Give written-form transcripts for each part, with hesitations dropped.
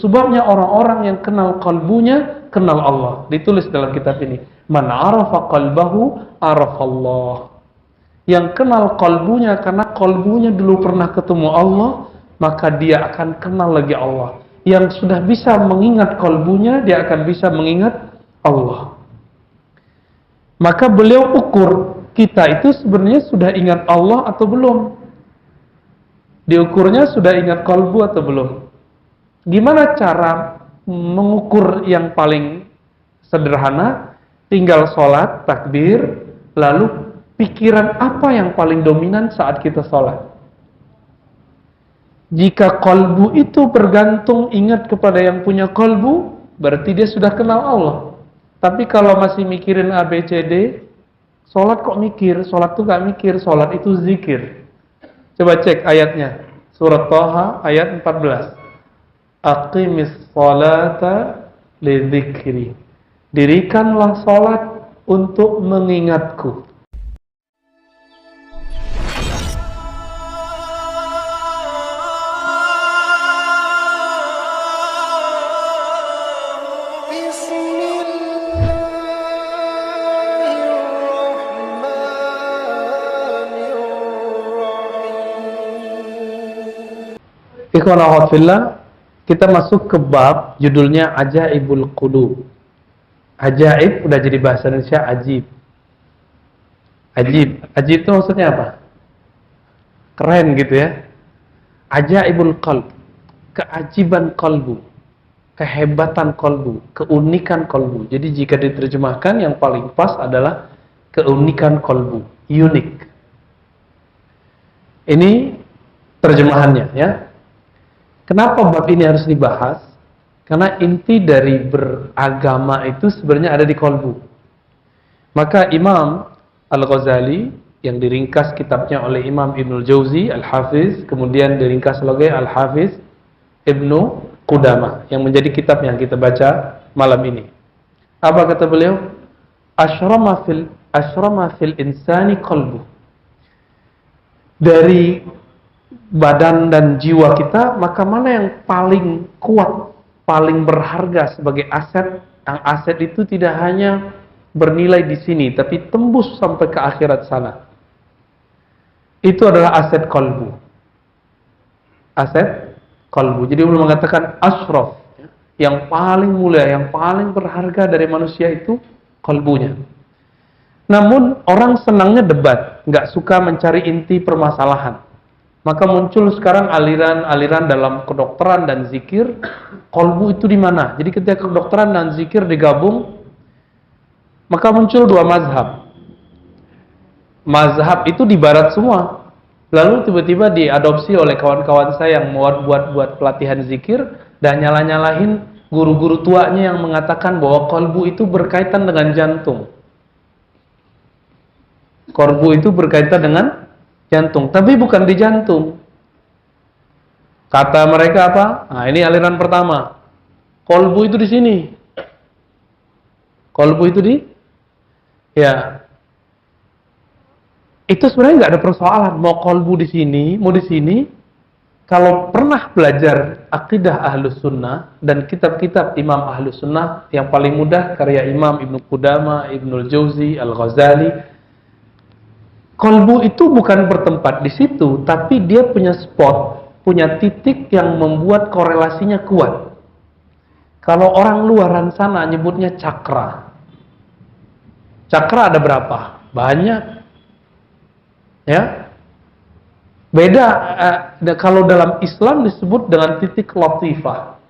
sebabnya orang-orang yang kenal kalbunya, kenal Allah. Ditulis dalam kitab ini. Man arafa qalbahu, arafallah. Yang kenal kalbunya karena kalbunya dulu pernah ketemu Allah, maka dia akan kenal lagi Allah. Yang sudah bisa mengingat kalbunya, dia akan bisa mengingat Allah. Maka beliau ukur, kita itu sebenarnya sudah ingat Allah atau belum? Diukurnya sudah ingat kalbu atau belum? Gimana cara mengukur yang paling sederhana? Tinggal sholat, takbir, lalu pikiran apa yang paling dominan saat kita sholat? Jika kalbu itu bergantung ingat kepada yang punya kalbu, berarti dia sudah kenal Allah. Tapi kalau masih mikirin A, B, C, D, sholat kok mikir? Sholat itu gak mikir, sholat itu zikir. Coba cek ayatnya. Surat Thaha ayat 14. Aqimis sholata li dzikri. Dirikanlah sholat untuk mengingatku. Ikhwan akhwat fillah, kita masuk ke bab judulnya Ajaibul Qulub. Ajaib udah jadi bahasa Indonesia ajib. Ajib itu maksudnya apa? Keren gitu ya. Ajaibul qalb, keajiban kalbu, kehebatan kalbu, keunikan kalbu. Jadi jika diterjemahkan yang paling pas adalah keunikan kalbu, unik. Ini terjemahannya ya. Kenapa bab ini harus dibahas? Karena inti dari beragama itu sebenarnya ada di kalbu. Maka Imam Al-Ghazali yang diringkas kitabnya oleh Imam Ibnul Jauzi Al-Hafiz, kemudian diringkas oleh Al-Hafiz Ibnu Qudamah yang menjadi kitab yang kita baca malam ini. Apa kata beliau? Ashrama fil insani qalbu. Dari badan dan jiwa kita, maka mana yang paling kuat, paling berharga sebagai aset? Yang aset itu tidak hanya bernilai di sini, tapi tembus sampai ke akhirat sana. Itu adalah aset kalbu. Aset kalbu. Jadi beliau mengatakan ashraf, yang paling mulia, yang paling berharga dari manusia itu kalbunya. Namun orang senangnya debat, nggak suka mencari inti permasalahan. Maka muncul sekarang aliran-aliran dalam kedokteran dan zikir, kalbu itu di mana? Jadi ketika kedokteran dan zikir digabung, maka muncul dua mazhab. Mazhab itu di barat semua. Lalu tiba-tiba diadopsi oleh kawan-kawan saya yang buat pelatihan zikir dan nyalah-nyalahin guru-guru tuanya yang mengatakan bahwa kalbu itu berkaitan dengan jantung. Kalbu itu berkaitan dengan jantung, tapi bukan di jantung. Kata mereka apa? Nah, ini aliran pertama. Kalbu itu di sini. Kalbu itu di, ya. Itu sebenarnya nggak ada persoalan. Mau kalbu di sini, mau di sini. Kalau pernah belajar akidah Ahlus Sunnah dan kitab-kitab Imam Ahlus Sunnah, yang paling mudah karya Imam Ibnu Qudamah, Ibnul Jauzi, Al-Ghazali. Kalbu itu bukan bertempat di situ, tapi dia punya spot, punya titik yang membuat korelasinya kuat. Kalau orang luaran sana nyebutnya cakra. Cakra ada berapa? Banyak. Ya. Beda kalau dalam Islam disebut dengan titik latifah.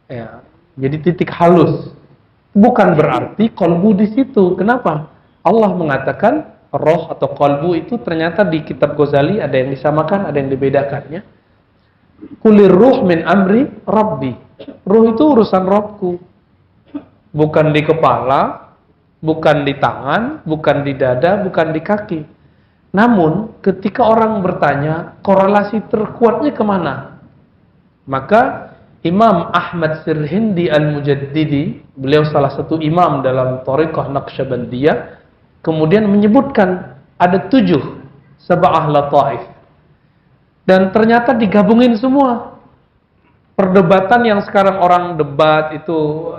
Ya. Jadi titik halus. Bukan berarti kalbu di situ. Kenapa? Allah mengatakan roh atau kalbu itu ternyata di kitab Ghazali ada yang disamakan, ada yang dibedakannya. Kulir ruh min amri rabbi. Ruh itu urusan Rabbku. Bukan di kepala, bukan di tangan, bukan di dada, bukan di kaki. Namun ketika orang bertanya korelasi terkuatnya kemana, maka Imam Ahmad Sirhindi Al-Mujaddidi, beliau salah satu imam dalam Thariqah Naqsyabandiyah, kemudian menyebutkan ada 7 sab'ah lataif. Dan ternyata digabungin semua. Perdebatan yang sekarang orang debat itu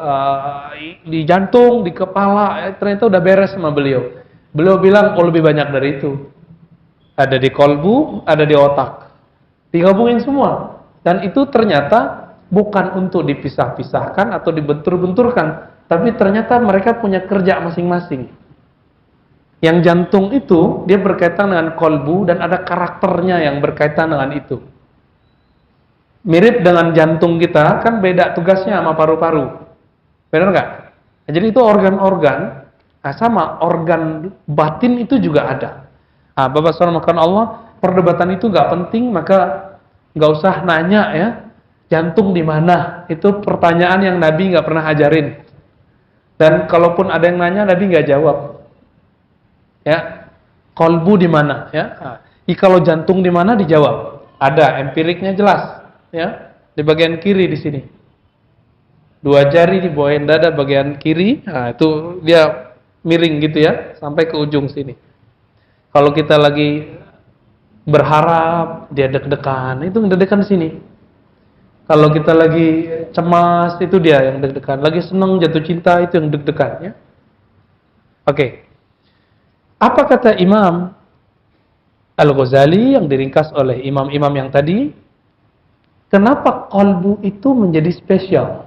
di jantung, di kepala, ternyata udah beres sama beliau. Beliau bilang, oh lebih banyak dari itu. Ada di kolbu, ada di otak. Digabungin semua. Dan itu ternyata bukan untuk dipisah-pisahkan atau dibentur-benturkan. Tapi ternyata mereka punya kerja masing-masing. Yang jantung itu, dia berkaitan dengan kolbu dan ada karakternya yang berkaitan dengan itu. Mirip dengan jantung kita, kan beda tugasnya sama paru-paru. Benar nggak? Nah, jadi itu organ-organ, nah sama organ batin itu juga ada. Nah, Bapak Saudara makan Allah, perdebatan itu nggak penting, maka nggak usah nanya ya, jantung di mana? Itu pertanyaan yang Nabi nggak pernah ajarin. Dan kalaupun ada yang nanya, Nabi nggak jawab. Ya, kolbu di mana? Ya, nah, kalau jantung di mana dijawab. Ada empiriknya jelas. Ya, di bagian kiri di sini. 2 jari di bawah dada bagian kiri, nah itu dia miring gitu ya, sampai ke ujung sini. Kalau kita lagi berharap, dia deg-degan, itu deg-degan sini. Kalau kita lagi cemas, itu dia yang deg-degan. Lagi senang, jatuh cinta, itu yang deg-degan ya. Oke. Apa kata Imam Al-Ghazali yang diringkas oleh imam-imam yang tadi? Kenapa kolbu itu menjadi spesial?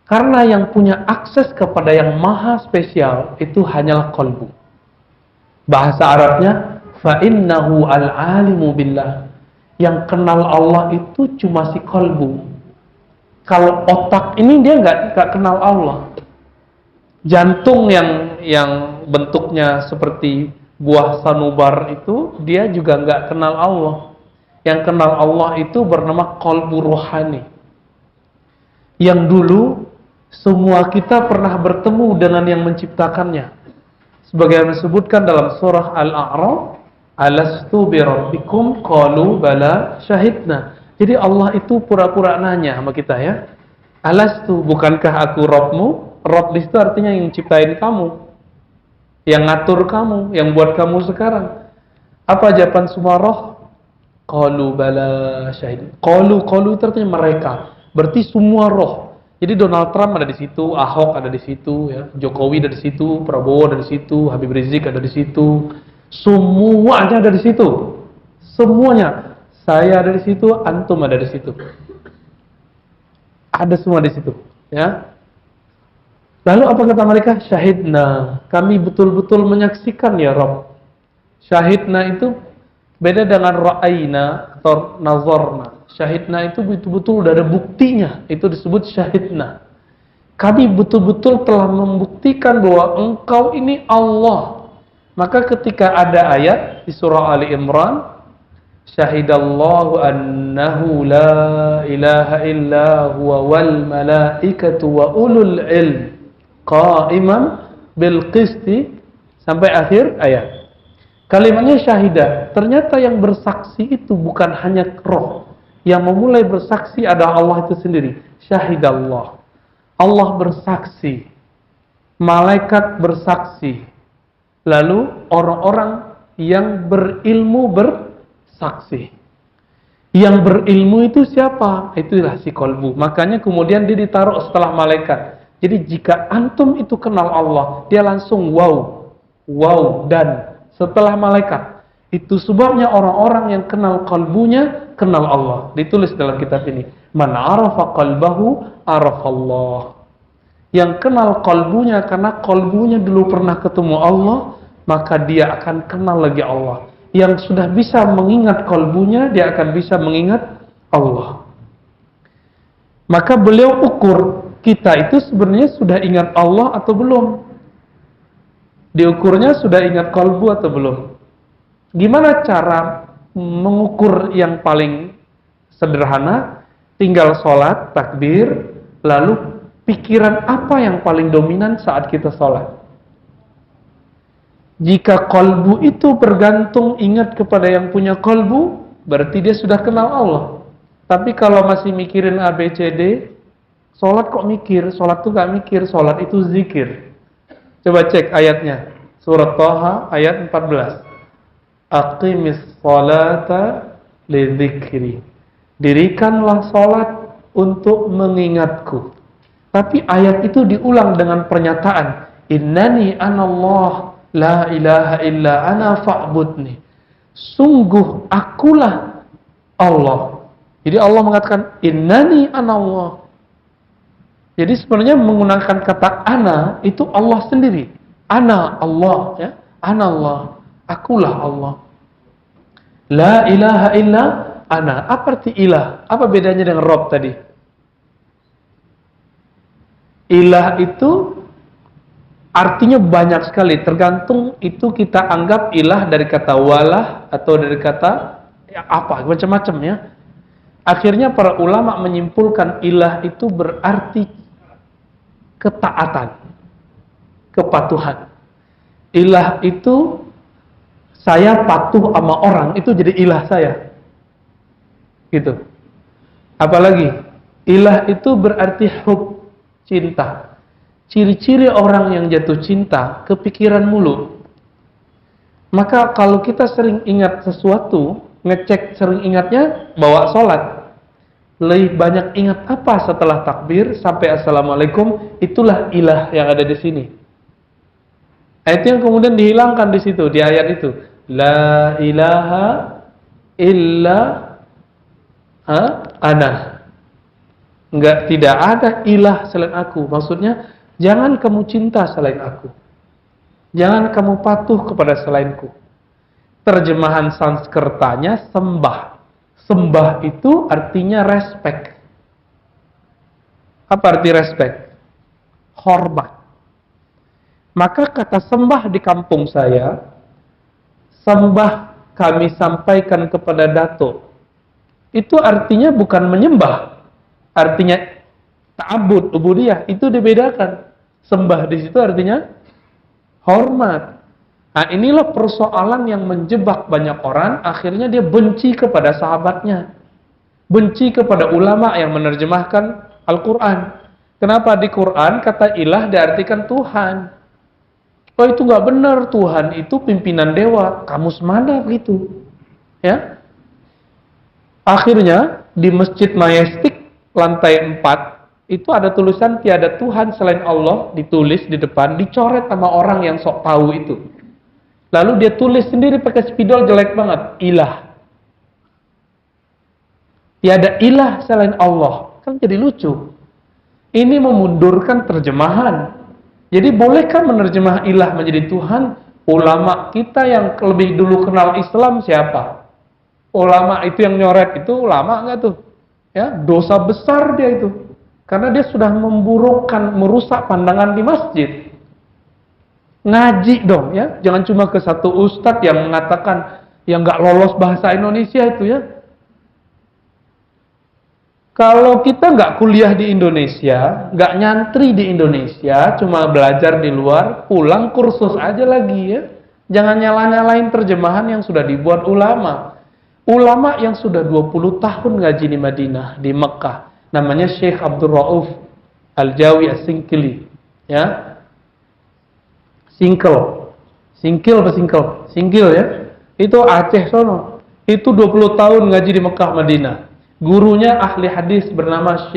Karena yang punya akses kepada yang maha spesial itu hanyalah kolbu. Bahasa Arabnya, فَإِنَّهُ الْعَالِمُ بِاللَّهِ. Yang kenal Allah itu cuma si kolbu. Kalau otak ini dia nggak kenal Allah. Jantung yang bentuknya seperti buah sanubar itu, dia juga nggak kenal Allah. Yang kenal Allah itu bernama qalbu rohani. Yang dulu semua kita pernah bertemu dengan yang menciptakannya. Sebagaimana disebutkan dalam surah Al-A'raf, alastu bi rabbikum qalu bala syahidna. Jadi Allah itu pura-pura nanya sama kita ya. Alastu, bukankah aku Rabbmu? Rabb itu artinya yang ciptain kamu, yang ngatur kamu, yang buat kamu sekarang. Apa jawaban semua roh? Qalu bala syahid. Qalu itu artinya mereka. Berarti semua roh. Jadi Donald Trump ada di situ, Ahok ada di situ, ya, Jokowi ada di situ, Prabowo ada di situ, Habib Rizik ada di situ. Semuanya ada di situ. Semuanya. Saya ada di situ, antum ada di situ. Ada semua di situ, ya. Lalu apa kata mereka? Syahidna. Kami betul-betul menyaksikan ya Rabb. Syahidna itu beda dengan ra'ayna atau nazarna. Syahidna itu betul-betul udah ada buktinya. Itu disebut syahidna. Kami betul-betul telah membuktikan bahwa engkau ini Allah. Maka ketika ada ayat di surah Ali Imran, syahidallahu annahu la ilaha illa huwa wal malaikatu wa ulul ilm qa'iman bil qisti, sampai akhir ayat. Kalimatnya syahidah. Ternyata yang bersaksi itu bukan hanya roh. Yang memulai bersaksi adalah Allah itu sendiri. Syahidallah. Allah bersaksi. Malaikat bersaksi. Lalu orang-orang yang berilmu bersaksi. Yang berilmu itu siapa? Itulah si kolbu. Makanya kemudian dia ditaruh setelah malaikat. Jadi jika antum itu kenal Allah, dia langsung wow. Wow dan setelah malaikat. Itu sebabnya orang-orang yang kenal kalbunya, kenal Allah. Ditulis dalam kitab ini. Man arafa qalbahu, arafallah. Yang kenal kalbunya, karena kalbunya dulu pernah ketemu Allah, maka dia akan kenal lagi Allah. Yang sudah bisa mengingat kalbunya, dia akan bisa mengingat Allah. Maka beliau ukur, kita itu sebenarnya sudah ingat Allah atau belum? Diukurnya sudah ingat kalbu atau belum? Gimana cara mengukur yang paling sederhana? Tinggal sholat, takbir, lalu pikiran apa yang paling dominan saat kita sholat? Jika kalbu itu bergantung ingat kepada yang punya kalbu, berarti dia sudah kenal Allah. Tapi kalau masih mikirin A, B, C, D, sholat kok mikir? Sholat itu gak mikir, sholat itu zikir. Coba cek ayatnya. Surat Thaha ayat 14. Aqimis sholata li dzikri. Dirikanlah sholat untuk mengingatku. Tapi ayat itu diulang dengan pernyataan, innani anallah la ilaha illa ana fa'budni. Sungguh akulah Allah. Jadi Allah mengatakan innani anallah. Jadi sebenarnya menggunakan kata ana itu Allah sendiri. Ana Allah, ya. Ana Allah. Akulah Allah. La ilaha illa ana. Apa arti ilah? Apa bedanya dengan Rabb tadi? Ilah itu artinya banyak sekali, tergantung itu kita anggap ilah dari kata walah atau dari kata ya, apa, macam-macam ya. Akhirnya para ulama menyimpulkan ilah itu berarti ketaatan, kepatuhan. Ilah itu saya patuh sama orang, itu jadi ilah saya. Gitu. Apalagi ilah itu berarti hub, cinta. Ciri-ciri orang yang jatuh cinta, kepikiran mulu. Maka kalau kita sering ingat sesuatu, ngecek sering ingatnya, bawa sholat. Lebih banyak ingat apa setelah takbir sampai assalamualaikum, itulah ilah yang ada di sini. Itu yang kemudian dihilangkan di situ, di ayat itu. La ilaha illa ana. Tidak ada ilah selain aku. Maksudnya, jangan kamu cinta selain aku. Jangan kamu patuh kepada selainku. Terjemahan Sanskertanya sembah. Sembah itu artinya respect. Apa arti respect? Hormat. Maka kata sembah di kampung saya, sembah kami sampaikan kepada Dato. Itu artinya bukan menyembah. Artinya ta'abbud, ubudiyah, itu dibedakan. Sembah di situ artinya hormat. Nah, inilah persoalan yang menjebak banyak orang, akhirnya dia benci kepada sahabatnya. Benci kepada ulama yang menerjemahkan Al-Quran. Kenapa di Quran kata ilah diartikan Tuhan? Oh, itu nggak benar, Tuhan itu pimpinan dewa. Kamus mana begitu? Ya. Akhirnya di Masjid Majestic lantai 4 itu ada tulisan tiada Tuhan selain Allah, ditulis di depan, dicoret sama orang yang sok tahu itu. Lalu dia tulis sendiri pakai spidol jelek banget, ilah. Tiada ilah selain Allah. Kan jadi lucu. Ini memundurkan terjemahan. Jadi bolehkah menerjemah ilah menjadi Tuhan? Ulama kita yang lebih dulu kenal Islam siapa? Ulama itu yang nyoret itu ulama nggak tuh? Ya, dosa besar dia itu. Karena dia sudah memburukkan, merusak pandangan di masjid. Ngaji dong ya, jangan cuma ke satu ustadz yang mengatakan yang nggak lolos bahasa Indonesia itu ya. Kalau kita nggak kuliah di Indonesia, nggak nyantri di Indonesia, cuma belajar di luar, pulang kursus aja lagi ya. Jangan nyala-nyalain terjemahan yang sudah dibuat ulama. Ulama yang sudah 20 tahun ngaji di Madinah, di Mekah. Namanya Syekh Abdul Rauf Al-Jawi As-Sinkili. Ya. Singkil apa singkil? Singkil ya. Itu Aceh sono. Itu 20 tahun ngaji di Mekah, Madinah. Gurunya ahli hadis bernama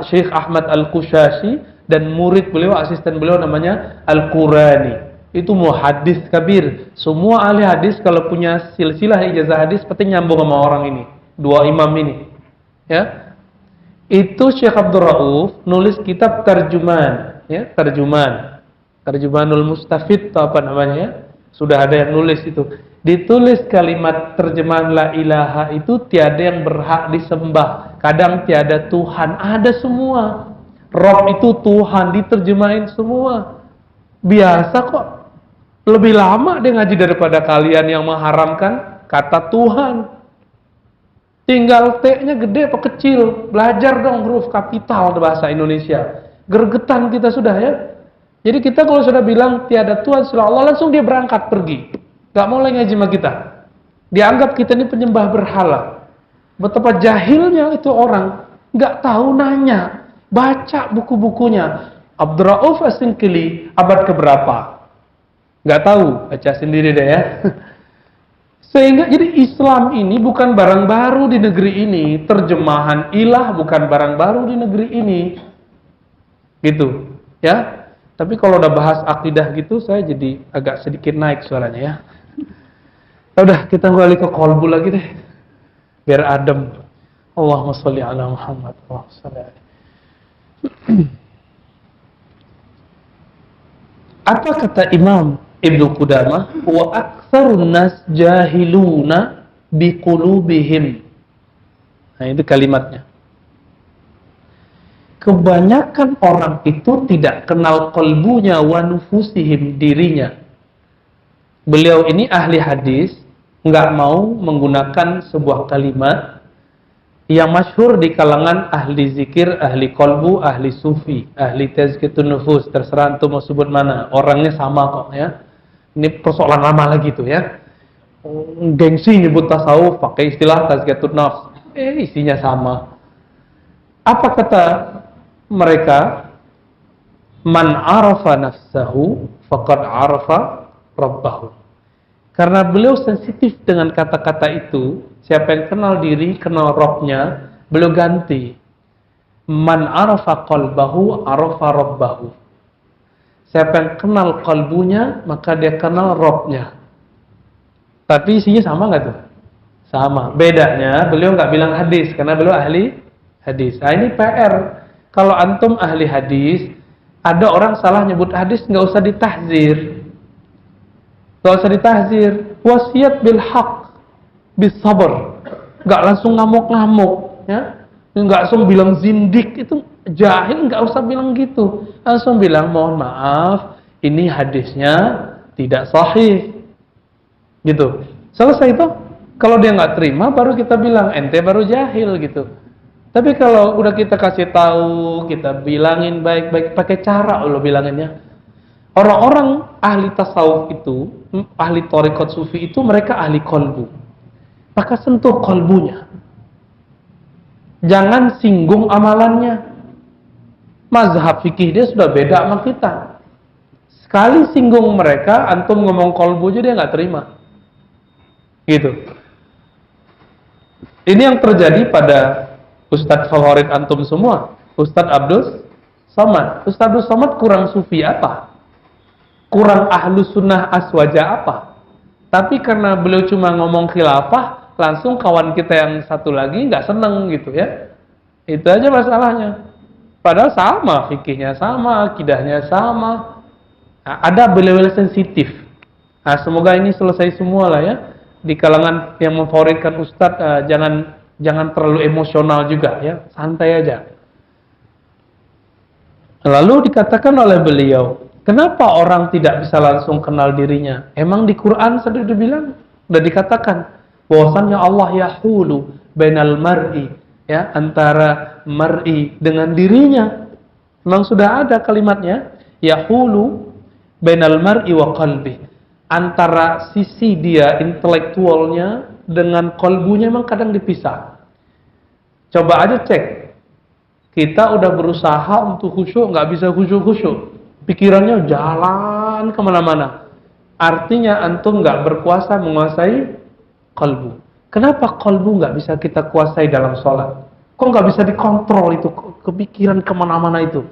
Syekh Ahmad Al-Qushashi dan murid beliau, asisten beliau namanya Al-Qurani. Itu muhaddis kabir. Semua ahli hadis kalau punya silsilah ijazah hadis pasti nyambung sama orang ini. Dua imam ini. Ya. Itu Syekh Abdul Rauf nulis kitab terjemahan, ya, Terjumanul Mustafid atau apa namanya ya. Sudah ada yang nulis itu. Ditulis kalimat terjemahan la ilaha itu tiada yang berhak disembah. Kadang tiada Tuhan, ada semua. Rob itu Tuhan, diterjemahin semua. Biasa kok. Lebih lama dia ngaji daripada kalian yang mengharamkan kata Tuhan. Tinggal T-nya gede apa kecil. Belajar dong huruf kapital bahasa Indonesia. Gergetan kita sudah ya. Jadi kita kalau sudah bilang tiada Tuhan selain Allah, langsung dia berangkat pergi. Gak mau lagi ngaji sama kita. Dianggap kita ini penyembah berhala. Betapa jahilnya itu orang. Gak tahu nanya. Baca buku-bukunya. Abdul Rauf As-Sinkili abad keberapa? Gak tahu. Baca sendiri deh ya. Sehingga jadi Islam ini bukan barang baru di negeri ini, terjemahan ilah bukan barang baru di negeri ini, gitu, ya. Tapi kalau udah bahas akidah gitu, saya jadi agak sedikit naik suaranya ya. Udah, kita kembali ke kolbu lagi deh, biar adem. Allahumma sholli ala Muhammad. Allahumma sholli ala. Apa kata Imam Ibnu Qudamah? Wa aktsarun nas jahiluna biqulubihim. Nah, itu kalimatnya. Kebanyakan orang itu tidak kenal qalbunya wa nufusihim, dirinya. Beliau ini ahli hadis, nggak mau menggunakan sebuah kalimat yang masyhur di kalangan ahli zikir, ahli kolbu, ahli sufi, ahli tazkiyatun nufus, terserah antum mau sebut mana, orangnya sama kok ya. Ini persoalan lama lagi tuh ya. Gengsi nyebut tasawuf pakai istilah tazkiyatun nafs, isinya sama. Apa kata mereka? Man arafa nafsahu faqad arafa rabbahu. Karena beliau sensitif dengan kata-kata itu, siapa yang kenal diri, kenal Rabbnya, beliau ganti. Man arafa qalbahu, arafa rabbahu. Siapa yang kenal kalbunya, maka dia kenal Rabbnya. Tapi isinya sama nggak tuh? Sama. Bedanya, beliau nggak bilang hadis, karena beliau ahli hadis. Nah, ini PR. Kalau antum ahli hadis, ada orang salah nyebut hadis, nggak usah ditahzir. Gak usah ditahzir, wasiat bil haq, bis sabar. Gak langsung ngamuk-ngamuk, ya. Gak langsung bilang zindik, itu jahil, gak usah bilang gitu. Langsung bilang, mohon maaf, ini hadisnya tidak sahih. Gitu. Selesai itu. Kalau dia gak terima, baru kita bilang, ente baru jahil gitu. Tapi kalau udah kita kasih tahu, kita bilangin baik-baik, pakai cara lo bilanginnya. Orang-orang ahli tasawuf itu, ahli thariqat sufi itu, mereka ahli kolbu. Maka sentuh kolbunya. Jangan singgung amalannya. Mazhab fikih dia sudah beda sama kita. Sekali singgung mereka, antum ngomong kolbu aja dia nggak terima. Gitu. Ini yang terjadi pada Ustadz favorit antum semua, Ustadz Abdus Somad. Ustadz Abdus Somad kurang sufi apa? Kurang ahlu sunnah aswaja apa? Tapi karena beliau cuma ngomong khilafah, langsung kawan kita yang satu lagi nggak seneng gitu ya. Itu aja masalahnya. Padahal sama fikihnya, sama akidahnya, sama. Nah, ada beliau sensitif. Nah, semoga ini selesai semua lah ya. Di kalangan yang memfavoritkan Ustadz, jangan terlalu emosional juga ya, santai aja. Lalu dikatakan oleh beliau, kenapa orang tidak bisa langsung kenal dirinya? Emang di Quran sudah dibilang, sudah dikatakan bahwasannya Allah yahulu bainal mar'i, ya, antara mar'i dengan dirinya. Memang sudah ada kalimatnya, yahulu bainal mar'i wa qalbi. Antara sisi dia intelektualnya dengan kalbunya memang kadang dipisah. Coba aja cek. Kita udah berusaha untuk khusyuk, nggak bisa khusyuk-khusyuk. Pikirannya jalan kemana-mana. Artinya antum nggak berkuasa menguasai kalbu. Kenapa kalbu nggak bisa kita kuasai dalam sholat? Kok nggak bisa dikontrol itu kepikiran kemana-mana itu?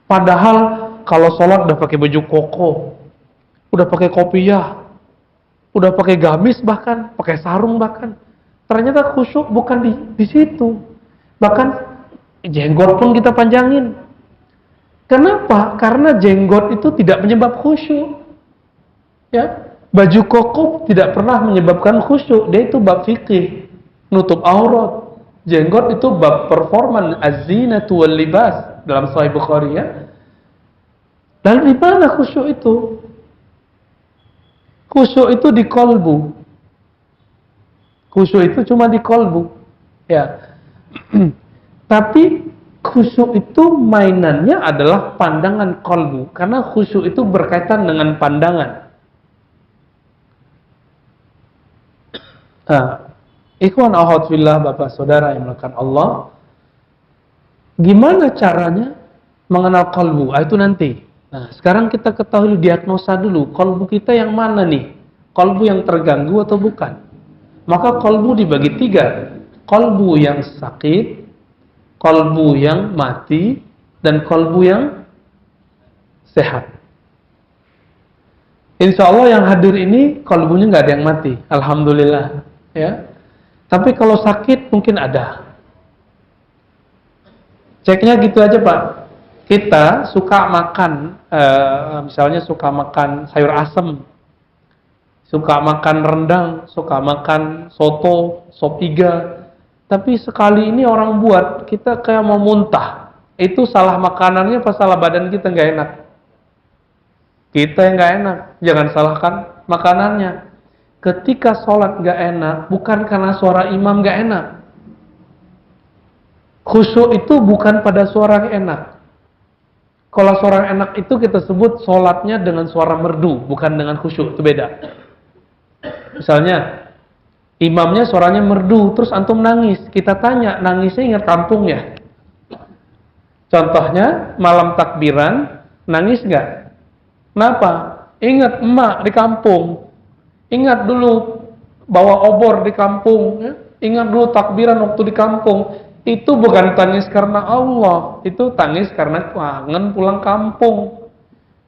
Padahal kalau sholat udah pakai baju koko, udah pakai kopiah, udah pakai gamis bahkan, pakai sarung bahkan. Ternyata khusyuk bukan di situ. Bahkan jenggot pun kita panjangin. Kenapa? Karena jenggot itu tidak menyebab khusyuk. Ya, baju koko tidak pernah menyebabkan khusyuk. Dia itu bab fikih, nutup aurat. Jenggot itu bab performan, az-zinatu wal libas dalam Sahih Bukhari ya. Lalu di mana khusyuk itu? Khusyuk itu di kolbu. Khusyuk itu cuma di kolbu. Ya. Tapi khusyuk itu mainannya adalah pandangan kolbu. Karena khusyuk itu berkaitan dengan pandangan. Ikhwan akhwat fillah, bapak saudara yang melakukan Allah, gimana caranya mengenal kolbu? Itu nanti. Nah, sekarang kita ketahui diagnosa dulu. Kolbu kita yang mana nih? Kolbu yang terganggu atau bukan? Maka kolbu dibagi 3. Kolbu yang sakit, kolbu yang mati, dan kolbu yang sehat. Insya Allah yang hadir ini kolbunya nggak ada yang mati, alhamdulillah. Ya. Tapi kalau sakit mungkin ada. Ceknya gitu aja Pak. Kita suka makan, misalnya suka makan sayur asem, suka makan rendang, suka makan soto, sop iga. Tapi sekali ini orang buat, kita kayak mau muntah. Itu salah makanannya apa salah badan kita nggak enak? Kita yang nggak enak. Jangan salahkan makanannya. Ketika sholat nggak enak, bukan karena suara imam nggak enak. Khusyuk itu bukan pada suara yang enak. Kalau suara enak itu kita sebut sholatnya dengan suara merdu, bukan dengan khusyuk, itu beda. Misalnya, imamnya suaranya merdu, terus antum nangis. Kita tanya, nangisnya ingat kampung ya? Contohnya, malam takbiran, nangis nggak? Kenapa? Ingat emak di kampung. Ingat dulu bawa obor di kampung. Ya? Ingat dulu takbiran waktu di kampung. Itu bukan tangis karena Allah. Itu tangis karena kangen pulang kampung.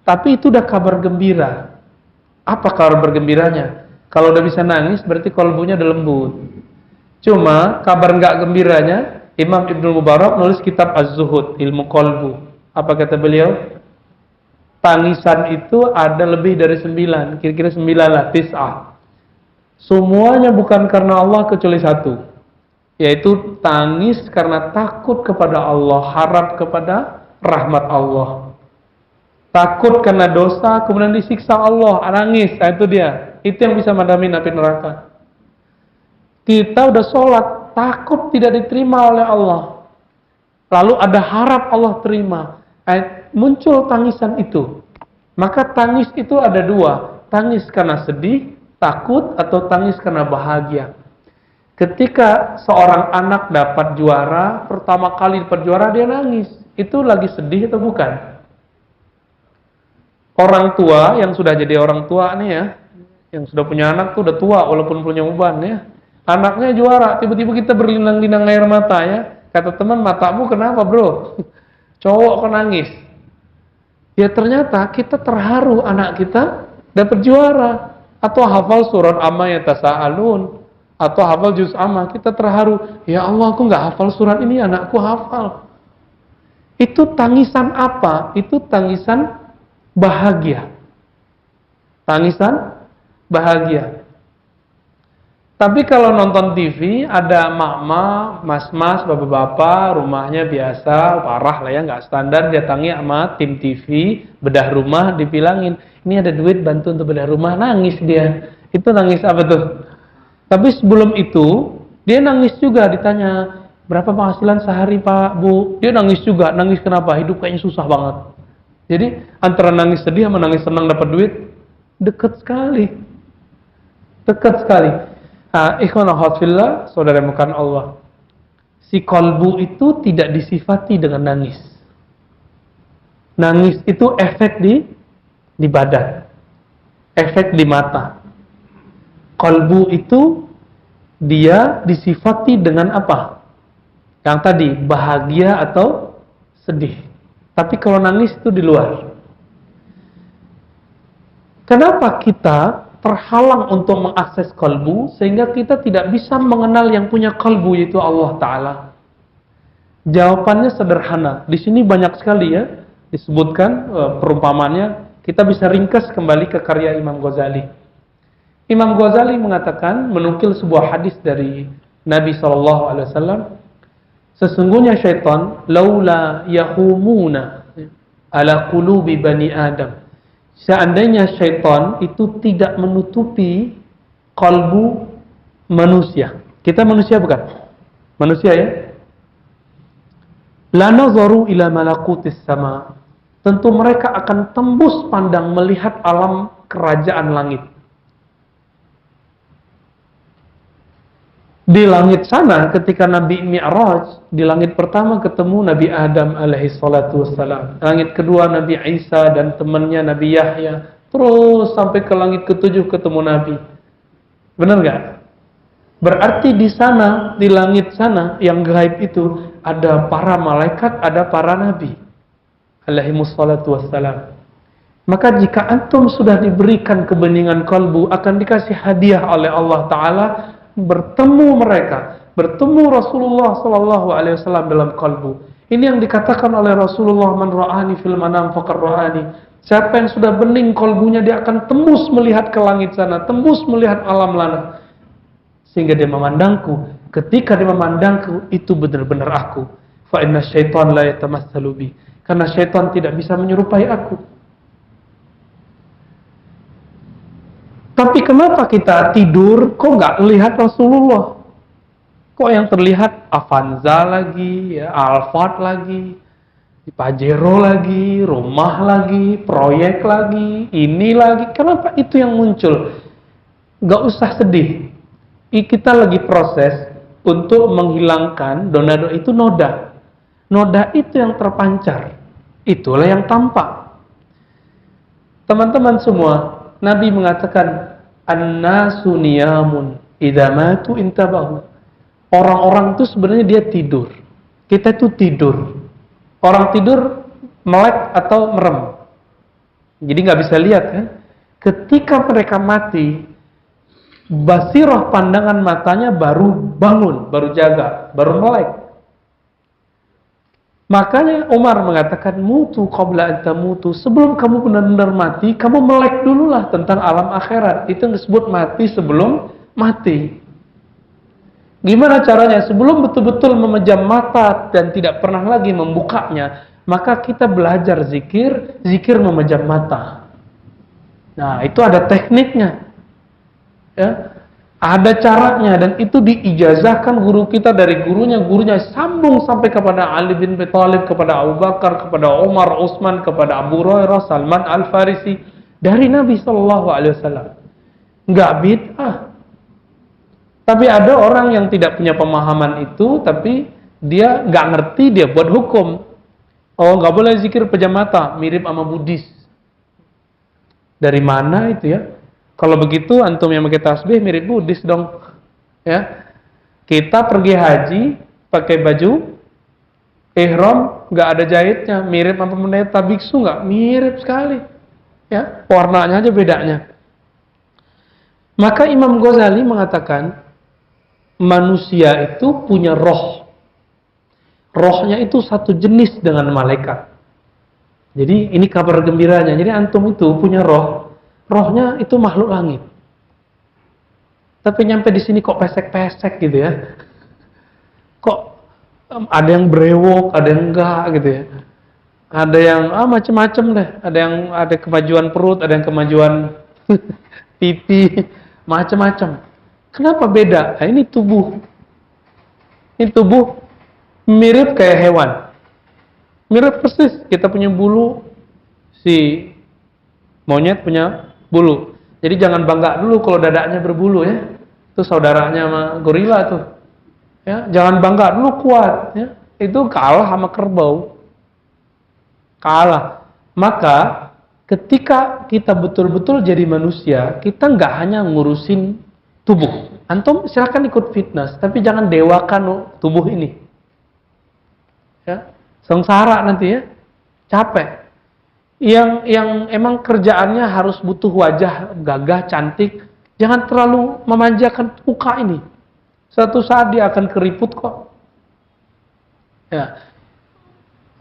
Tapi itu udah kabar gembira. Apa kabar bergembiranya? Kalau udah bisa nangis berarti kolbunya udah lembut. Cuma kabar nggak gembiranya, Imam Ibnu Mubarak nulis kitab Az-Zuhud, ilmu kolbu. Apa kata beliau? Tangisan itu ada lebih dari 9, kira-kira 9 lah, 9. Semuanya bukan karena Allah kecuali 1, yaitu tangis karena takut kepada Allah, harap kepada rahmat Allah. Takut karena dosa, kemudian disiksa Allah, nangis, itu dia. Itu yang bisa madamin api neraka. Kita udah sholat, takut tidak diterima oleh Allah. Lalu ada harap Allah terima. Muncul tangisan itu. Maka tangis itu ada 2. Tangis karena sedih, takut, atau tangis karena bahagia. Ketika seorang anak dapat juara, pertama kali dapat juara dia nangis. Itu lagi sedih atau bukan? Orang tua yang sudah jadi orang tua nih ya, yang sudah punya anak tuh udah tua walaupun punya uban ya. Anaknya juara, tiba-tiba kita berlinang-linang air mata ya. Kata teman, matamu kenapa bro? Cowok kok nangis? Ya ternyata kita terharu anak kita dapat juara. Atau hafal surat amma yatasaalun, atau hafal juz amma, kita terharu. Ya Allah, aku nggak hafal surat ini, anakku hafal. Itu tangisan apa? Itu tangisan bahagia. Tangisan bahagia. Tapi kalau nonton TV, ada mak-mak, mas-mas, bapak-bapak, rumahnya biasa, parah lah ya, nggak standar, datangi sama tim TV, bedah rumah, dibilangin, ini ada duit bantu untuk bedah rumah, nangis dia. Itu nangis apa tuh? Tapi sebelum itu, dia nangis juga, ditanya, berapa penghasilan sehari Pak, Bu? Dia nangis juga, nangis kenapa? Hidup kayaknya susah banget. Jadi, antara nangis sedih sama nangis senang dapat duit, dekat sekali. Dekat sekali. Ikhwanah fillah, saudara makan Allah. Si kolbu itu tidak disifati dengan nangis. Nangis itu efek di badan, efek di mata. Kolbu itu dia disifati dengan apa? Yang tadi bahagia atau sedih. Tapi kalau nangis itu di luar. Kenapa kita terhalang untuk mengakses kalbu sehingga kita tidak bisa mengenal yang punya kalbu, yaitu Allah Ta'ala? Jawabannya sederhana. Di sini banyak sekali ya disebutkan perumpamannya. Kita bisa ringkas kembali ke karya Imam Ghazali. Imam Ghazali mengatakan, menukil sebuah hadis dari Nabi SAW, sesungguhnya syaitan laula yahumuna ala qulubi bani Adam, seandainya syaitan itu tidak menutupi kalbu manusia. Kita manusia bukan? Manusia ya? La nazaru ila malakutis sama. Tentu mereka akan tembus pandang melihat alam kerajaan langit. Di langit sana ketika Nabi Mi'raj, di langit pertama ketemu Nabi Adam alaihi salatu wassalam. Langit kedua Nabi Isa dan temannya Nabi Yahya. Terus sampai ke langit ketujuh ketemu Nabi. Benar nggak? Berarti di sana, di langit sana, yang gaib itu, ada para malaikat, ada para nabi. Alaihimussalatu wassalam. Maka jika antum sudah diberikan kebeningan kalbu, akan dikasih hadiah oleh Allah Ta'ala, bertemu mereka, bertemu Rasulullah SAW dalam kalbu. Ini yang dikatakan oleh Rasulullah, man ra'ani fil manam faqad ra'ani. Siapa yang sudah bening kalbunya, dia akan tembus melihat ke langit sana, tembus melihat alam lana, sehingga dia memandangku. Ketika dia memandangku, itu benar-benar aku. Fa inna syaitan la yatamassalu bi. Karena syaitan tidak bisa menyerupai aku. Tapi kenapa kita tidur kok nggak melihat Rasulullah? Kok yang terlihat Avanza lagi, ya, Alphard lagi, Pajero lagi, rumah lagi, proyek lagi, ini lagi. Kenapa itu yang muncul? Nggak usah sedih. Kita lagi proses untuk menghilangkan donado itu noda. Noda itu yang terpancar. Itulah yang tampak. Teman-teman semua, Nabi mengatakan, an-nasu niyamun idza matu intabahu. Orang-orang itu sebenarnya dia tidur. Kita itu tidur. Orang tidur melek atau merem. Jadi nggak bisa lihat kan? Ketika mereka mati, basirah pandangan matanya baru bangun, baru jaga, baru melek. Makanya Umar mengatakan, mutu qabla an tamutu. Sebelum kamu benar-benar mati, kamu melek dululah tentang alam akhirat. Itu yang disebut mati sebelum mati. Gimana caranya? Sebelum betul-betul memejam mata dan tidak pernah lagi membukanya, maka kita belajar zikir, zikir memejam mata. Nah, itu ada tekniknya. Ya. Ada caranya, dan itu diijazahkan guru kita dari gurunya sambung sampai kepada Ali bin Abi Thalib, kepada Abu Bakar, kepada Umar, Utsman, kepada Abu Hurairah, Salman Al-Farisi, dari Nabi SAW. Nggak bid'ah. Tapi ada orang yang tidak punya pemahaman itu, tapi dia nggak ngerti, dia buat hukum. Oh, nggak boleh zikir pejam mata, mirip sama Buddhis. Dari mana itu ya? Kalau begitu antum yang pakai tasbih mirip Buddhis dong. Ya. Kita pergi haji pakai baju ihram nggak ada jahitnya, mirip apa pendeta biksu nggak? Mirip sekali. Ya, warnanya aja bedanya. Maka Imam Ghazali mengatakan manusia itu punya roh. Rohnya itu satu jenis dengan malaikat. Jadi ini kabar gembiranya. Jadi antum itu punya roh. Rohnya itu makhluk langit. Tapi nyampe di sini kok pesek-pesek gitu ya. Kok ada yang brewok, ada yang enggak gitu ya. Ada yang macam-macam deh. Ada kemajuan perut, ada yang kemajuan pipi, macam-macam. Kenapa beda? Nah, ini tubuh. Ini tubuh mirip kayak hewan. Mirip persis. Kita punya bulu, si monyet punya bulu. Jadi jangan bangga dulu kalau dadanya berbulu ya. Itu saudaranya sama gorila tuh. Ya, jangan bangga dulu kuat ya. Itu kalah sama kerbau. Kalah. Maka ketika kita betul-betul jadi manusia, kita nggak hanya ngurusin tubuh. Antum silakan ikut fitness, tapi jangan dewakan tubuh ini. Ya, sengsara nanti ya. Capek. Yang emang kerjaannya harus butuh wajah gagah, cantik, jangan terlalu memanjakan muka ini. Suatu saat dia akan keriput kok. Ya.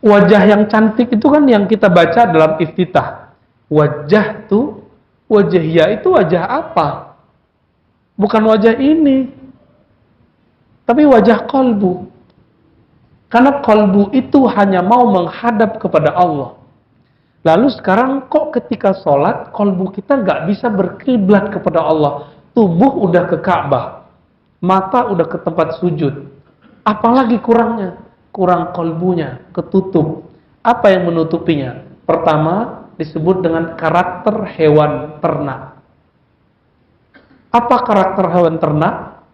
Wajah yang cantik itu kan yang kita baca dalam iftitah. Wajah tuh, wajahnya itu wajah apa? Bukan wajah ini. Tapi wajah qalbu. Karena qalbu itu hanya mau menghadap kepada Allah. Lalu sekarang kok ketika sholat, qalbu kita nggak bisa berkiblat kepada Allah. Tubuh udah ke Ka'bah. Mata udah ke tempat sujud. Apalagi kurangnya? Kurang qalbunya, ketutup. Apa yang menutupinya? Pertama, disebut dengan karakter hewan ternak. Apa karakter hewan ternak?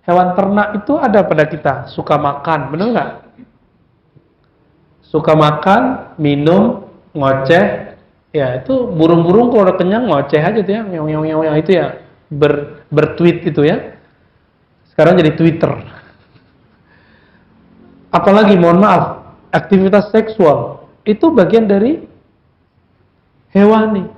Hewan ternak itu ada pada kita. Suka makan, benar nggak? Suka makan, minum, ngoceh, ya itu burung-burung kalau udah kenyang ngoceh aja tuh ya, yang itu ya bertweet itu ya. Sekarang jadi Twitter. Apalagi mohon maaf, aktivitas seksual itu bagian dari hewani.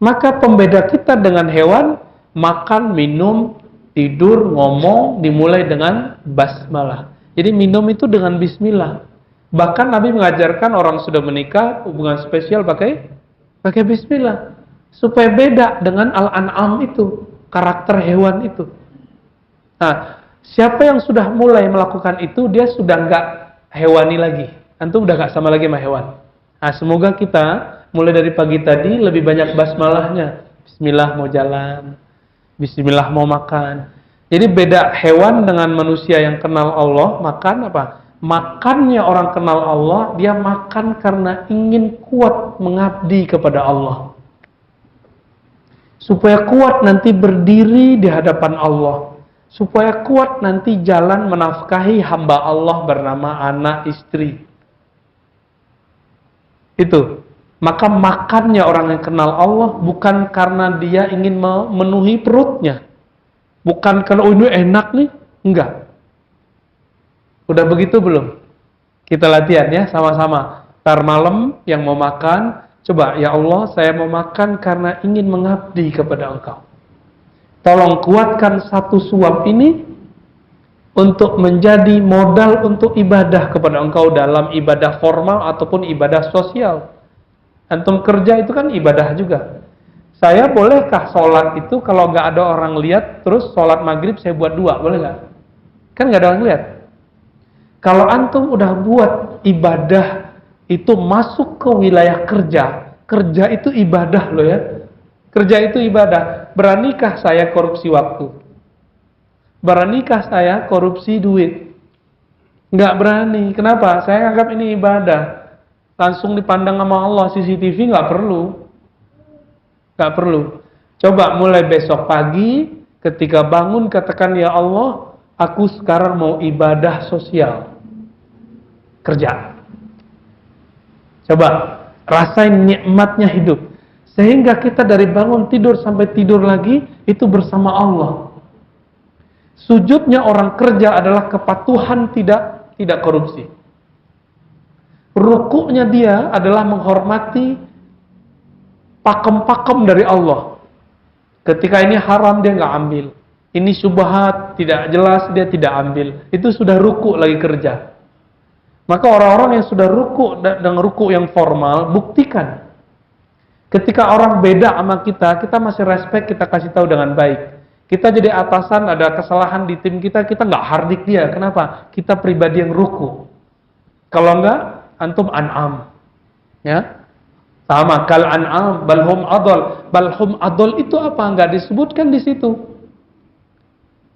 Maka pembeda kita dengan hewan, makan, minum, tidur, ngomong dimulai dengan basmalah. Jadi minum itu dengan bismillah. Bahkan Nabi mengajarkan orang sudah menikah hubungan spesial pakai bismillah supaya beda dengan al-an'am itu, karakter hewan itu. Nah, siapa yang sudah mulai melakukan itu, dia sudah nggak hewani lagi. Antum udah nggak sama lagi sama hewan. Nah, semoga kita mulai dari pagi tadi lebih banyak basmalahnya. Bismillah mau jalan, bismillah mau makan. Jadi beda hewan dengan manusia yang kenal Allah. Makan apa? Makannya orang kenal Allah, dia makan karena ingin kuat mengabdi kepada Allah. Supaya kuat nanti berdiri di hadapan Allah. Supaya kuat nanti jalan menafkahi hamba Allah bernama anak istri. Itu. Maka makannya orang yang kenal Allah bukan karena dia ingin memenuhi perutnya. Bukan karena ini enak nih. Enggak. Udah begitu belum? Kita latihan ya sama-sama. Ntar malam yang mau makan, coba ya Allah saya mau makan karena ingin mengabdi kepada Engkau. Tolong kuatkan satu suap ini untuk menjadi modal untuk ibadah kepada Engkau dalam ibadah formal ataupun ibadah sosial. Antum kerja itu kan ibadah juga. Saya bolehkah sholat itu kalau nggak ada orang lihat, terus sholat maghrib saya buat 2, boleh nggak? Kan nggak ada orang lihat. Kalau antum udah buat ibadah itu masuk ke wilayah kerja, kerja itu ibadah loh ya. Kerja itu ibadah. Beranikah saya korupsi waktu? Beranikah saya korupsi duit? Nggak berani. Kenapa? Saya anggap ini ibadah. Langsung dipandang sama Allah, CCTV nggak perlu. Nggak perlu. Coba mulai besok pagi, ketika bangun katakan, ya Allah, aku sekarang mau ibadah sosial. Kerja. Coba rasain nikmatnya hidup. Sehingga kita dari bangun tidur sampai tidur lagi, itu bersama Allah. Sujudnya orang kerja adalah kepatuhan tidak korupsi. Rukuknya dia adalah menghormati pakem-pakem dari Allah. Ketika ini haram dia nggak ambil. Ini syubhat, tidak jelas, dia tidak ambil. Itu sudah ruku lagi kerja. Maka orang-orang yang sudah ruku dengan ruku yang formal, buktikan. Ketika orang beda sama kita masih respect, kita kasih tahu dengan baik. Kita jadi atasan, ada kesalahan di tim kita nggak hardik dia. Kenapa? Kita pribadi yang ruku. Kalau enggak, antum an'am. Ya? Sama, kal an'am, balhum adol. Balhum adol itu apa? Enggak disebutkan di situ.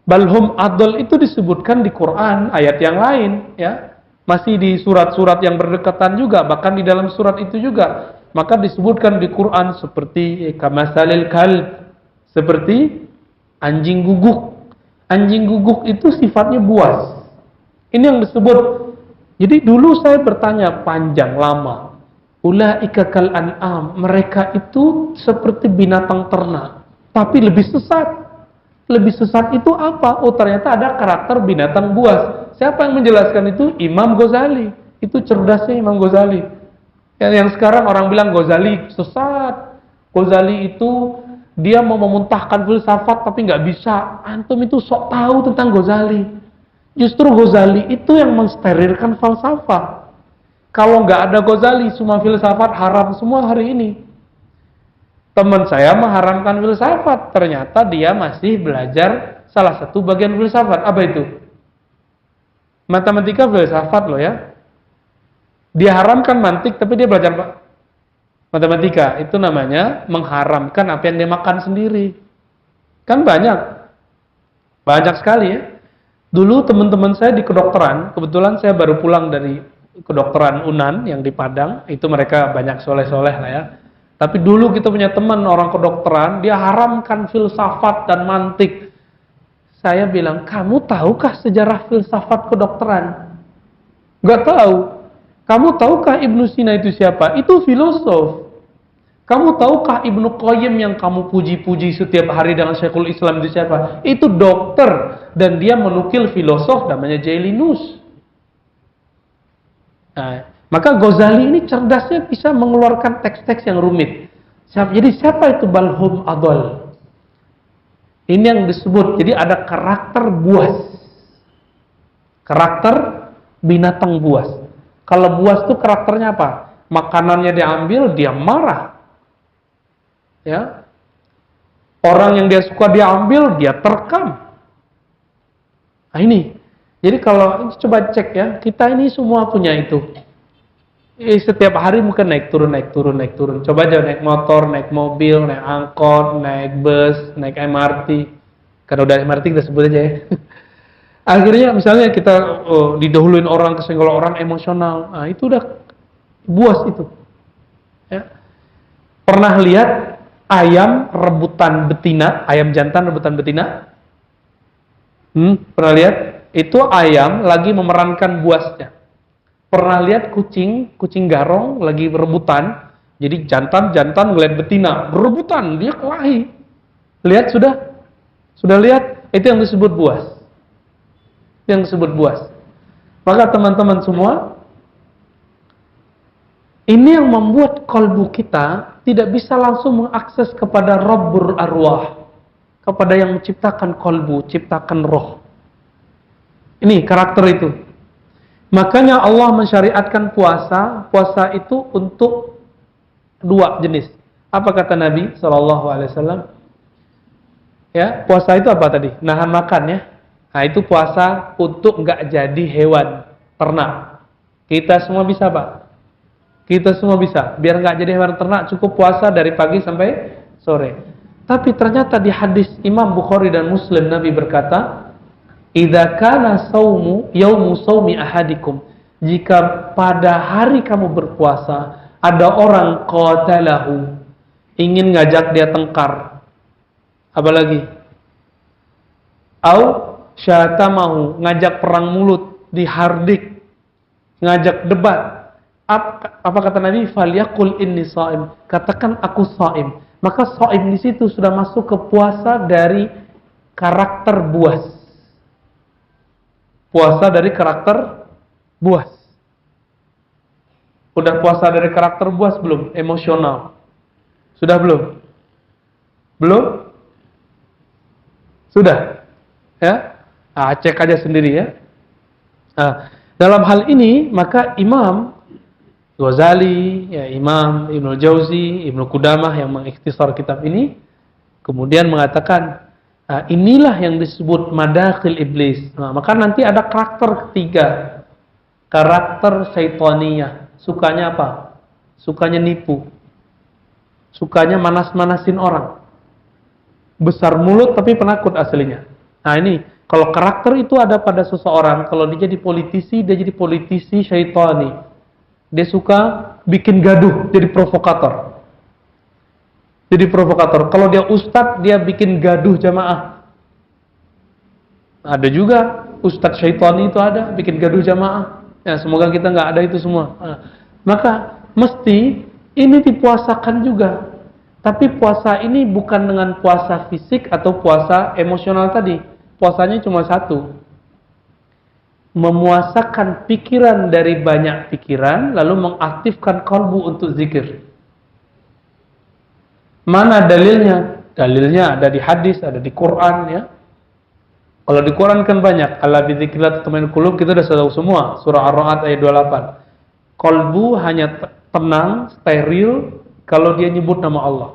Balhum adol itu disebutkan di Quran, ayat yang lain, ya. Masih di surat-surat yang berdekatan juga, bahkan di dalam surat itu juga. Maka disebutkan di Quran seperti kamasalil kalb, seperti anjing guguk. Anjing guguk itu sifatnya buas. Ini yang disebut. Jadi dulu saya bertanya panjang lama. Ulaika kal an'am, mereka itu seperti binatang ternak, tapi lebih sesat. Lebih sesat itu apa? Oh, ternyata ada karakter binatang buas. Siapa yang menjelaskan itu? Imam Ghazali. Itu cerdasnya Imam Ghazali. Yang sekarang orang bilang Ghazali sesat. Ghazali itu dia mau memuntahkan filsafat tapi nggak bisa. Antum itu sok tahu tentang Ghazali. Justru Ghazali itu yang mensterilkan falsafah. Kalau nggak ada Ghazali, semua filsafat haram semua hari ini. Teman saya mengharamkan filsafat, ternyata dia masih belajar salah satu bagian filsafat. Apa itu? Matematika filsafat loh ya. Dia haramkan mantik, tapi dia belajar matematika. Itu namanya mengharamkan apa yang dia makan sendiri. Kan banyak sekali ya. Dulu teman-teman saya di kedokteran, kebetulan saya baru pulang dari kedokteran UNAN yang di Padang, itu mereka banyak soleh-soleh lah ya. Tapi dulu kita punya teman orang kedokteran, dia haramkan filsafat dan mantik. Saya bilang, kamu tahukah sejarah filsafat kedokteran? Gak tahu. Kamu tahukah Ibnu Sina itu siapa? Itu filosof. Kamu tahukah Ibnu Qayyim yang kamu puji-puji setiap hari dengan Syekhul Islam itu siapa? Itu dokter dan dia menukil filosof namanya Jailinus. Nah, maka Ghazali ini cerdasnya bisa mengeluarkan teks-teks yang rumit. Jadi siapa itu balhum adol? Ini yang disebut. Jadi ada karakter buas, karakter binatang buas. Kalau buas itu karakternya apa? Makanannya diambil, dia marah. Ya, orang yang dia suka dia ambil, dia terkam. Nah ini, jadi kalau coba cek ya, kita ini semua punya itu. Setiap hari mungkin naik turun, naik turun, naik turun. Coba aja naik motor, naik mobil, naik angkot, naik bus, naik MRT. Karena udah MRT kita sebut aja ya. Akhirnya misalnya kita didahuluin orang, kesenggol orang emosional. Nah itu udah buas itu. Ya. Pernah lihat ayam rebutan betina, ayam jantan rebutan betina? Pernah lihat? Itu ayam lagi memerankan buasnya. Pernah lihat kucing garong lagi rebutan? Jadi jantan ngeliat betina, berebutan, dia kelahi. Lihat sudah? Sudah lihat? Itu yang disebut buas. Yang disebut buas. Maka teman-teman semua, ini yang membuat kalbu kita tidak bisa langsung mengakses kepada Rabbul Arwah, kepada yang menciptakan kalbu, ciptakan roh. Ini karakter itu. Makanya Allah mensyariatkan puasa. Puasa itu untuk dua jenis. Apa kata Nabi SAW? Ya, puasa itu apa tadi? Nahan makan ya. Nah itu puasa untuk nggak jadi hewan ternak. Kita semua bisa Pak. Kita semua bisa. Biar nggak jadi hewan ternak, cukup puasa dari pagi sampai sore. Tapi ternyata di hadis Imam Bukhari dan Muslim, Nabi berkata, "Idza kana saumu yaumu saumi ahadikum." Jika pada hari kamu berpuasa, ada orang qatalahu, ingin ngajak dia tengkar. Apalagi? Au syatamahu, ngajak perang mulut, dihardik, ngajak debat. Apa kata Nabi? Falyaqul inni shaim. Katakan aku shaim. Maka shaim di situ sudah masuk ke puasa dari karakter buas. Puasa dari karakter buas. Udah puasa dari karakter buas belum? Emosional. Sudah belum? Belum? Sudah? Ya? Nah, cek aja sendiri ya. Nah, dalam hal ini maka Imam Ghazali, ya Imam Ibnu Jauzi, Ibnu Qudamah yang mengikhtisar kitab ini kemudian mengatakan, nah, inilah yang disebut madakhil iblis. Nah, maka nanti ada karakter ketiga, karakter syaitaniyah. Sukanya apa? Sukanya nipu, sukanya manas-manasin orang, besar mulut tapi penakut aslinya. Nah ini, kalau karakter itu ada pada seseorang, kalau dia jadi politisi, dia jadi politisi syaitani. Dia suka bikin gaduh, jadi provokator. Jadi provokator. Kalau dia ustadz, dia bikin gaduh jamaah. Ada juga ustadz syaitani itu ada, bikin gaduh jamaah. Ya, semoga kita nggak ada itu semua. Nah, maka mesti ini dipuasakan juga. Tapi puasa ini bukan dengan puasa fisik atau puasa emosional tadi. Puasanya cuma satu. Memuasakan pikiran dari banyak pikiran, lalu mengaktifkan kalbu untuk zikir. Mana dalilnya? Dalilnya ada di hadis, ada di Quran ya. Kalau di Quran kan banyak. Ala bidzikrillah tatma'innul qulub, kita sudah tahu semua. Surah Ar-Ra'd ayat 28. Kalbu hanya tenang, steril kalau dia nyebut nama Allah.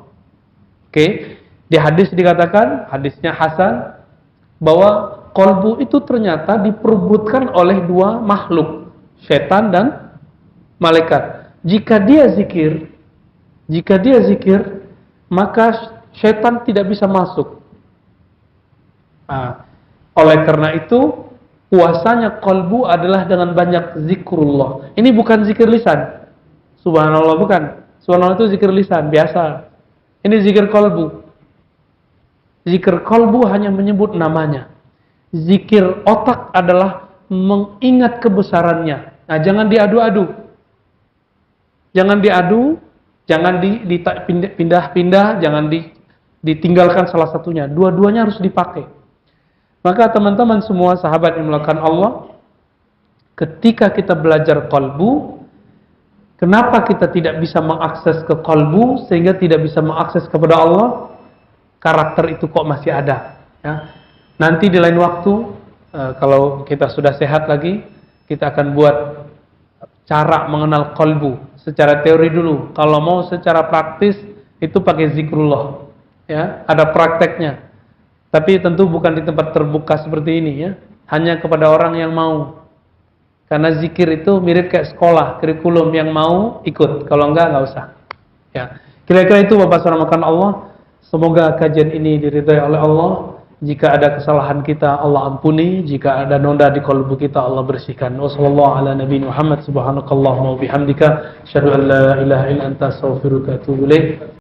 Oke. Di hadis dikatakan, hadisnya Hasan, bahwa kalbu itu ternyata diperebutkan oleh dua makhluk, setan dan malaikat. Jika dia zikir, maka setan tidak bisa masuk. Nah, oleh karena itu, puasanya kalbu adalah dengan banyak zikrullah. Ini bukan zikir lisan. Subhanallah bukan. Subhanallah itu zikir lisan biasa. Ini zikir kalbu. Zikir kalbu hanya menyebut namanya. Zikir otak adalah mengingat kebesarannya. Nah, jangan diadu-adu. Jangan diadu, Jangan dipindah-pindah, jangan ditinggalkan salah satunya. Dua-duanya harus dipakai. Maka teman-teman semua sahabat yang melakukan Allah, ketika kita belajar qalbu, kenapa kita tidak bisa mengakses ke qalbu sehingga tidak bisa mengakses kepada Allah? Karakter itu kok masih ada. Ya. Nanti di lain waktu, kalau kita sudah sehat lagi, kita akan buat cara mengenal qalbu secara teori dulu. Kalau mau secara praktis, itu pakai zikrullah. Ya, ada prakteknya. Tapi tentu bukan di tempat terbuka seperti ini ya. Hanya kepada orang yang mau. Karena zikir itu mirip kayak sekolah, kurikulum, yang mau ikut, kalau enggak usah. Ya. Kira-kira itu Bapak Saudara makan Allah. Semoga kajian ini diridhai oleh Allah. Jika ada kesalahan kita, Allah ampuni. Jika ada noda di qalbu kita, Allah bersihkan. Wassallallahu ala nabiyina Muhammad subhanakallahumma wa bihamdika asyhadu an la ilaha illa anta astaghfiruka wa atubu ilaik.